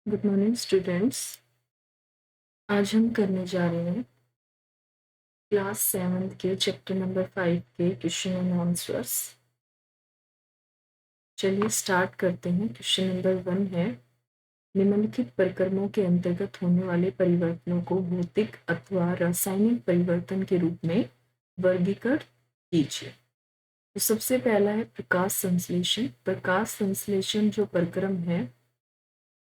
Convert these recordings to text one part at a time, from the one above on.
Good morning students. आज हम करने जा रहे हैं क्लास 7 के चैप्टर नंबर 5 के क्वेश्चन एंड आंसर्स। चलिए स्टार्ट करते हैं। क्वेश्चन नंबर 1 है, निम्नलिखित प्रक्रमों के अंतर्गत होने वाले परिवर्तनों को भौतिक अथवा रासायनिक परिवर्तन के रूप में वर्गीकृत कीजिए। तो सबसे पहला है प्रकाश संश्लेषण। प्रकाश संश्लेषण जो प्रक्रम है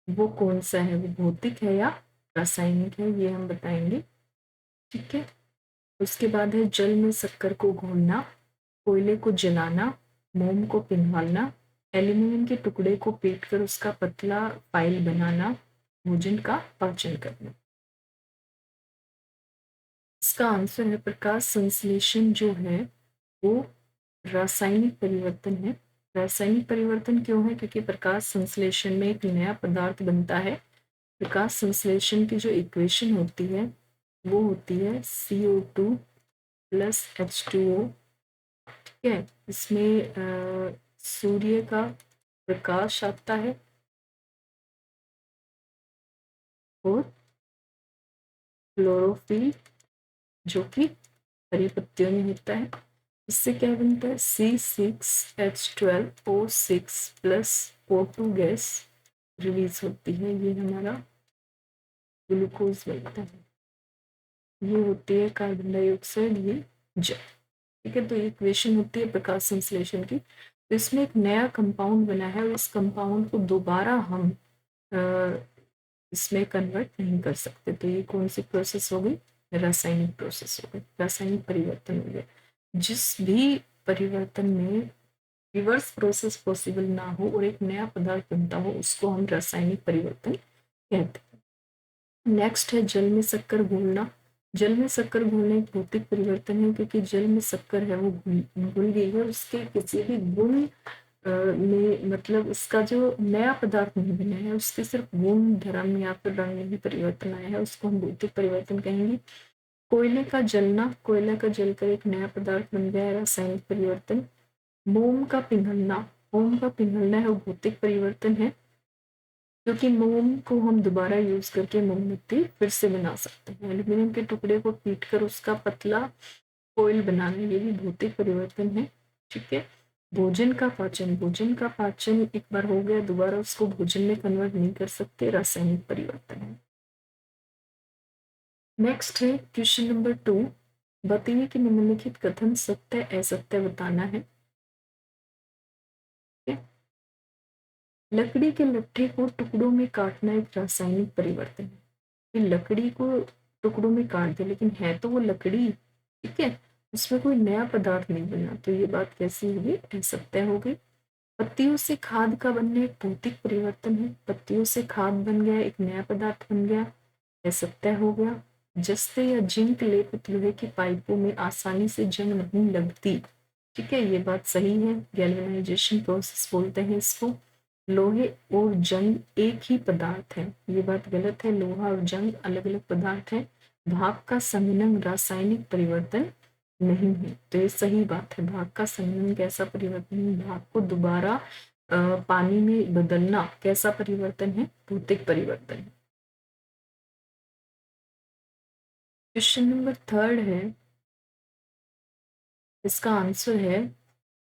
वो कौन सा है, वो भौतिक है या रासायनिक है, ये हम बताएंगे। ठीक है। उसके बाद है जल में शक्कर को घोलना, कोयले को जलाना, मोम को पिघलाना, एल्यूमिनियम के टुकड़े को पीटकर उसका पतला फाइल बनाना, भोजन का पाचन करना। इसका आंसर है प्रकाश संश्लेषण जो है वो रासायनिक परिवर्तन है। रासायनिक परिवर्तन क्यों है? क्योंकि प्रकाश संश्लेषण में एक नया पदार्थ बनता है। प्रकाश संश्लेषण की जो इक्वेशन होती है वो होती है CO2 प्लस H2O। ठीक है। इसमें सूर्य का प्रकाश आता है और क्लोरोफिल जो कि हरी पत्तियों में होता है। इससे क्या बनता है? C6H12O6 plus O2 gas release होती है। ये हमारा ग्लूकोज बनता है। ये होती है कार्बन डाइऑक्साइड, ये जल। ठीक है। तो ये इक्वेशन होती है प्रकाश संश्लेषण की। तो इसमें एक नया कंपाउंड बना है और इस कंपाउंड को दोबारा हम इसमें कन्वर्ट नहीं कर सकते। तो ये कौन सी प्रोसेस हो गई? रासायनिक प्रोसेस हो गई, रासायनिक परिवर्तन हो गया। जिस भी परिवर्तन में रिवर्स प्रोसेस पॉसिबल ना हो और एक नया पदार्थ बनता हो उसको हम रासायनिक परिवर्तन कहते हैं। नेक्स्ट है जल में शक्कर घोलना। जल में शक्कर घोलना एक भौतिक परिवर्तन है, क्योंकि जल में शक्कर है वो घुल गई है। उसके किसी भी गुण में, मतलब उसका जो नया पदार्थ नहीं बना है, उसके सिर्फ गुण धर्म या फिर रंग में ही परिवर्तन आया है, उसको हम भौतिक परिवर्तन कहेंगे। कोयले का जलना, कोयला का जलकर एक नया पदार्थ बन गया है, रासायनिक परिवर्तन। मोम का पिघलना, मोम का पिघलना है वो भौतिक परिवर्तन है, क्योंकि मोम को हम दोबारा यूज करके मोमबत्ती फिर से बना सकते हैं। एल्यूमिनियम के टुकड़े को पीटकर उसका पतला कोयल बनाना, ये भी भौतिक परिवर्तन है। ठीक है। भोजन का पाचन, भोजन का पाचन एक बार हो गया, दोबारा उसको भोजन में कन्वर्ट नहीं कर सकते, रासायनिक परिवर्तन है। नेक्स्ट है क्वेश्चन नंबर 2, बताइए कि निम्नलिखित कथन सत्य असत्य बताना है। लकड़ी के लट्ठे को टुकड़ों में काटना एक रासायनिक परिवर्तन है। लकड़ी को टुकड़ों में काट दे, लेकिन है तो वो लकड़ी। ठीक है। उसमें कोई नया पदार्थ नहीं बना, तो ये बात कैसी होगी? असत्य हो गई। पत्तियों से खाद का बनना एक भौतिक परिवर्तन है। पत्तियों से खाद बन गया, एक नया पदार्थ बन गया, असत्य हो गया। जस्ते या जिंक लेपित लोहे की पाइपों में आसानी से जंग नहीं लगती। ठीक है, ये बात सही है। गैल्वेनाइजेशन प्रोसेस बोलते हैं इसको। लोहे और जंग एक ही पदार्थ है, ये बात गलत है। लोहा और जंग अलग अलग पदार्थ है। भाप का संघनन रासायनिक परिवर्तन नहीं है, तो ये सही बात है। भाप का संघनन कैसा परिवर्तन है? भाप को दोबारा पानी में बदलना कैसा परिवर्तन है? भौतिक परिवर्तन है। क्वेश्चन नंबर 3 है, इसका आंसर है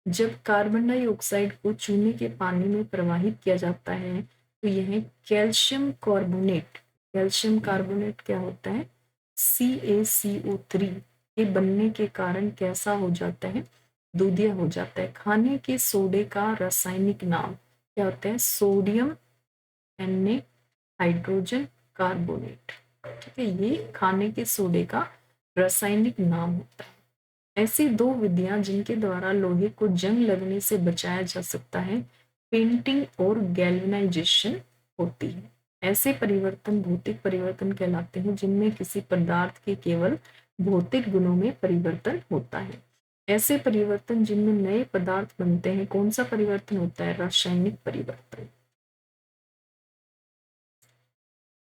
जब कार्बन डाइऑक्साइड को चूने के पानी में प्रवाहित किया जाता है तो यह कैल्शियम कार्बोनेट, कैल्शियम कार्बोनेट क्या होता है? CaCO3 के बनने के कारण कैसा हो जाता है? दूधिया हो जाता है। खाने के सोडे का रासायनिक नाम क्या होता है? Sodium Na hydrogen carbonate. ठीक है, ये खाने के सोडे का रासायनिक नाम होता है। ऐसी दो विधियां जिनके द्वारा लोहे को जंग लगने से बचाया जा सकता है, पेंटिंग और गैल्वेनाइजेशन होती है। ऐसे परिवर्तन भौतिक परिवर्तन कहलाते हैं जिनमें किसी पदार्थ के केवल भौतिक गुणों में परिवर्तन होता है। ऐसे परिवर्तन जिनमें नए पदार्थ बनते हैं, कौन सा परिवर्तन होता है? रासायनिक परिवर्तन।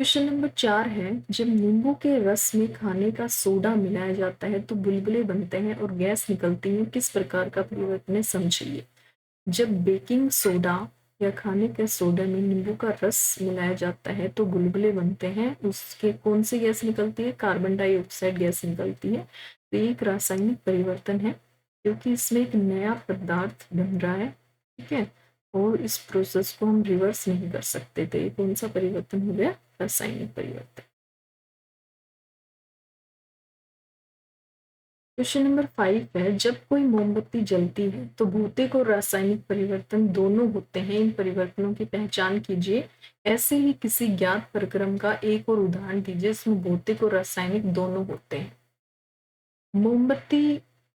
क्वेश्चन नंबर 4 है, जब नींबू के रस में खाने का सोडा मिलाया जाता है तो बुलबुले बनते हैं और गैस निकलती है, किस प्रकार का परिवर्तन है? समझिए। जब बेकिंग सोडा या खाने के सोडा में नींबू का रस मिलाया जाता है तो बुलबुले बनते हैं, उसके कौन सी गैस निकलती है? कार्बन डाइऑक्साइड गैस निकलती है। तो ये एक रासायनिक परिवर्तन है क्योंकि इसमें एक नया पदार्थ बन रहा है, ठीक है, और इस प्रोसेस को हम रिवर्स नहीं कर सकते। तो ये कौन सा परिवर्तन हो गया? रासायनिक परिवर्तन। क्वेश्चन नंबर 5 है, जब कोई मोमबत्ती जलती है तो भौतिक और रासायनिक परिवर्तन दोनों होते हैं, इन परिवर्तनों की पहचान कीजिए। ऐसे ही किसी ज्ञात प्रक्रम का एक और उदाहरण दीजिए जिसमें भौतिक और रासायनिक दोनों होते हैं। मोमबत्ती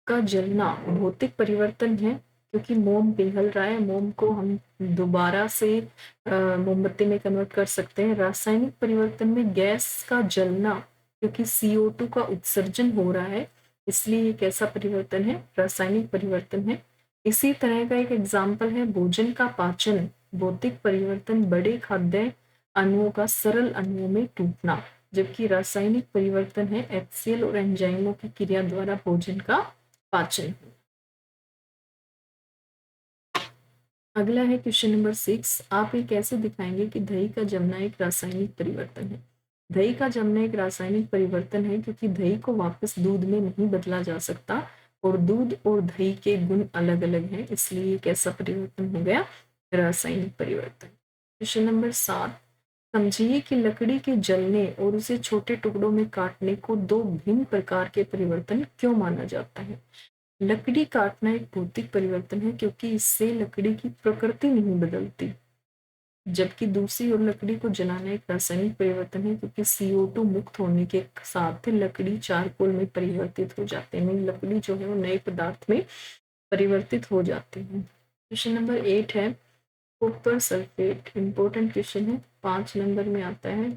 का जलना भौतिक परिवर्तन है क्योंकि मोम पिघल रहा है, मोम को हम दोबारा से मोमबत्ती में कन्वर्ट कर सकते हैं। रासायनिक परिवर्तन में गैस का जलना क्योंकि CO2 का उत्सर्जन हो रहा है, इसलिए ये कैसा परिवर्तन है? रासायनिक परिवर्तन है। इसी तरह का एक एग्जाम्पल है भोजन का पाचन, भौतिक परिवर्तन बड़े खाद्य अणुओं का सरल अणुओं में टूटना, जबकि रासायनिक परिवर्तन है HCl और एंजाइमों की क्रिया द्वारा भोजन का पाचन। अगला है क्वेश्चन नंबर 6, आप ये कैसे दिखाएंगे कि दही का जमना एक रासायनिक परिवर्तन है? दही का जमना एक रासायनिक परिवर्तन है क्योंकि दही को वापस दूध में नहीं बदला जा सकता और दूध और दही के गुण अलग अलग हैं, इसलिए ये कैसा परिवर्तन हो गया? रासायनिक परिवर्तन। क्वेश्चन नंबर 7, समझिए कि लकड़ी के जलने और उसे छोटे टुकड़ों में काटने को दो भिन्न प्रकार के परिवर्तन क्यों माना जाता है? लकड़ी काटना एक भौतिक परिवर्तन है क्योंकि इससे लकड़ी की प्रकृति नहीं बदलती, जबकि दूसरी ओर लकड़ी को जलाना एक रासायनिक परिवर्तन है क्योंकि CO2 मुक्त होने के साथ लकड़ी चारकोल में परिवर्तित हो जाते हैं, लकड़ी जो है वो नए पदार्थ में परिवर्तित हो जाती है। क्वेश्चन नंबर 8 है, कॉपर सल्फेट, इंपॉर्टेंट क्वेश्चन है, 5 नंबर में आता है।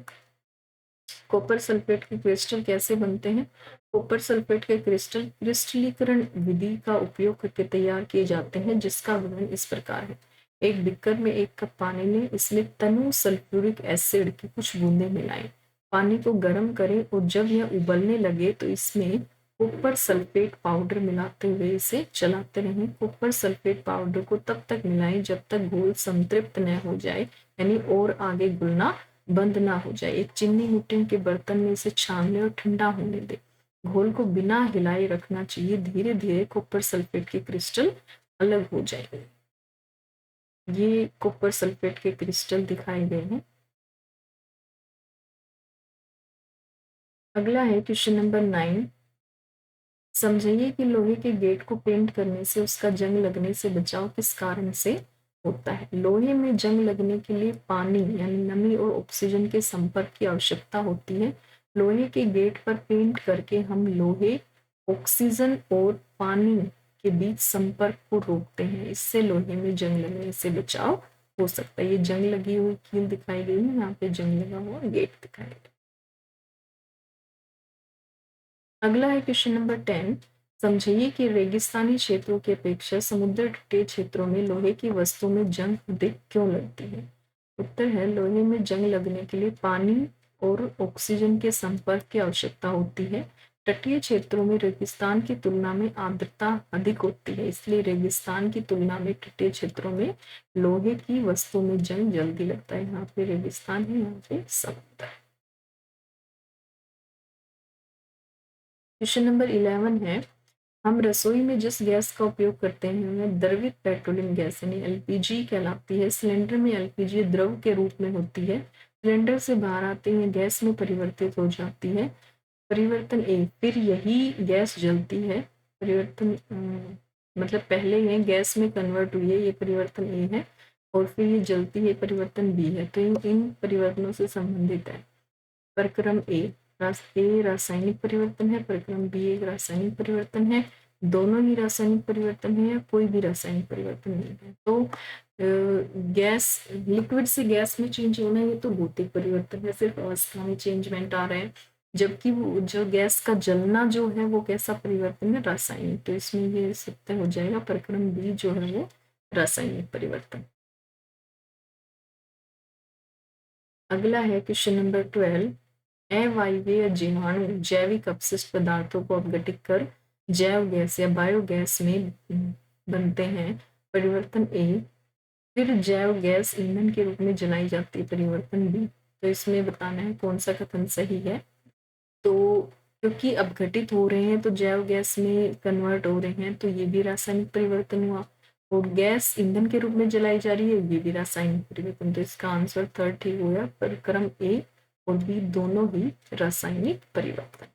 कॉपर सल्फेट के क्रिस्टल कैसे बनते हैं? कॉपर सल्फेट के क्रिस्टल क्रिस्टलीकरण विधि का उपयोग करके तैयार किए जाते हैं, जिसका विवरण इस प्रकार है। एक बिक्कर में 1 कप पानी लें, इसमें तनु सल्फ्यूरिक एसिड की कुछ बूंदें मिलाएं, पानी को गर्म करें और जब यह उबलने लगे तो इसमें कॉपर सल्फेट पाउडर मिलाते हुए इसे चलाते रहें। कॉपर सल्फेट पाउडर को तब तक मिलाएं जब तक घोल संतृप्त न हो जाए, यानी और आगे घुलना बंद ना हो जाए। एक चीनी मिट्टी के बर्तन में इसे छान ले और ठंडा होने दे। घोल को बिना हिलाए रखना चाहिए, धीरे धीरे कॉपर सल्फेट के क्रिस्टल अलग हो जाएंगे। ये कॉपर सल्फेट के क्रिस्टल दिखाए गए हैं। अगला है क्वेश्चन नंबर 9, समझिए कि लोहे के गेट को पेंट करने से उसका जंग लगने से बचाव किस कारण से होता है? लोहे में जंग लगने के लिए पानी यानी नमी और ऑक्सीजन के संपर्क की आवश्यकता होती है। लोहे के गेट पर पेंट करके हम लोहे, ऑक्सीजन और पानी के बीच संपर्क को रोकते हैं, इससे लोहे में जंग लगने से बचाव हो सकता है। ये जंग लगी हुई कील दिखाई गई है, यहाँ पे जंग लगा हुआ गेट दिखाई गया। अगला है क्वेश्चन नंबर 10, समझिए कि रेगिस्तानी क्षेत्रों की अपेक्षा समुद्र तटीय क्षेत्रों में लोहे की वस्तु में जंग अधिक क्यों लगती है? उत्तर है, लोहे में जंग लगने के लिए पानी और ऑक्सीजन के संपर्क की आवश्यकता होती है। तटीय क्षेत्रों में रेगिस्तान की तुलना में आर्द्रता अधिक होती है, इसलिए रेगिस्तान की तुलना में तटीय क्षेत्रों में लोहे की वस्तु में जंग जल्दी लगता है। यहाँ पे रेगिस्तान है, यहाँ पे समुद्र। क्वेश्चन नंबर 11 है, हम रसोई में जिस गैस का उपयोग करते हैं वह द्रवित पेट्रोलियम गैस यानी LPG कहलाती है। सिलेंडर में LPG द्रव के रूप में होती है, सिलेंडर से बाहर आते ही गैस में परिवर्तित हो जाती है। परिवर्तन ए, फिर यही गैस जलती है। परिवर्तन मतलब पहले यह गैस में कन्वर्ट हुई है, ये परिवर्तन ए है, और फिर ये जलती है, परिवर्तन बी है। तो इन परिवर्तनों से संबंधित है। प्रक्रम ए रासायनिक परिवर्तन है, प्रक्रम बी एक रासायनिक परिवर्तन है, दोनों ही रासायनिक परिवर्तन है, या कोई भी रासायनिक परिवर्तन नहीं है। तो गैस लिक्विड से गैस में चेंज होना ये तो भौतिक परिवर्तन है, सिर्फ अवस्था में चेंजमेंट आ रहे हैं, जबकि वो जो गैस का जलना जो है वो कैसा परिवर्तन है? रासायनिक। तो इसमें ये सत्य हो जाएगा, प्रक्रम बी जो है वो रासायनिक परिवर्तन। अगला है क्वेश्चन नंबर 12, अवायवीय जीवाणु जैविक अपशिष्ट पदार्थों को अपघटित कर जैव गैस या बायोगैस में बनते हैं। परिवर्तन ए, फिर जैव गैस ईंधन के रूप में जलाई जाती है, परिवर्तन बी। तो इसमें बताना है कौन सा कथन सही है। तो क्योंकि अपघटित हो रहे हैं तो जैव गैस में कन्वर्ट हो रहे हैं, तो ये भी रासायनिक परिवर्तन हुआ। और गैस ईंधन के रूप में जलाई जा रही है, ये भी रासायनिक परिवर्तन। तो इसका आंसर थर्ड ठीक होगा, पर क्रम ए और बी दोनों ही रासायनिक परिवर्तन।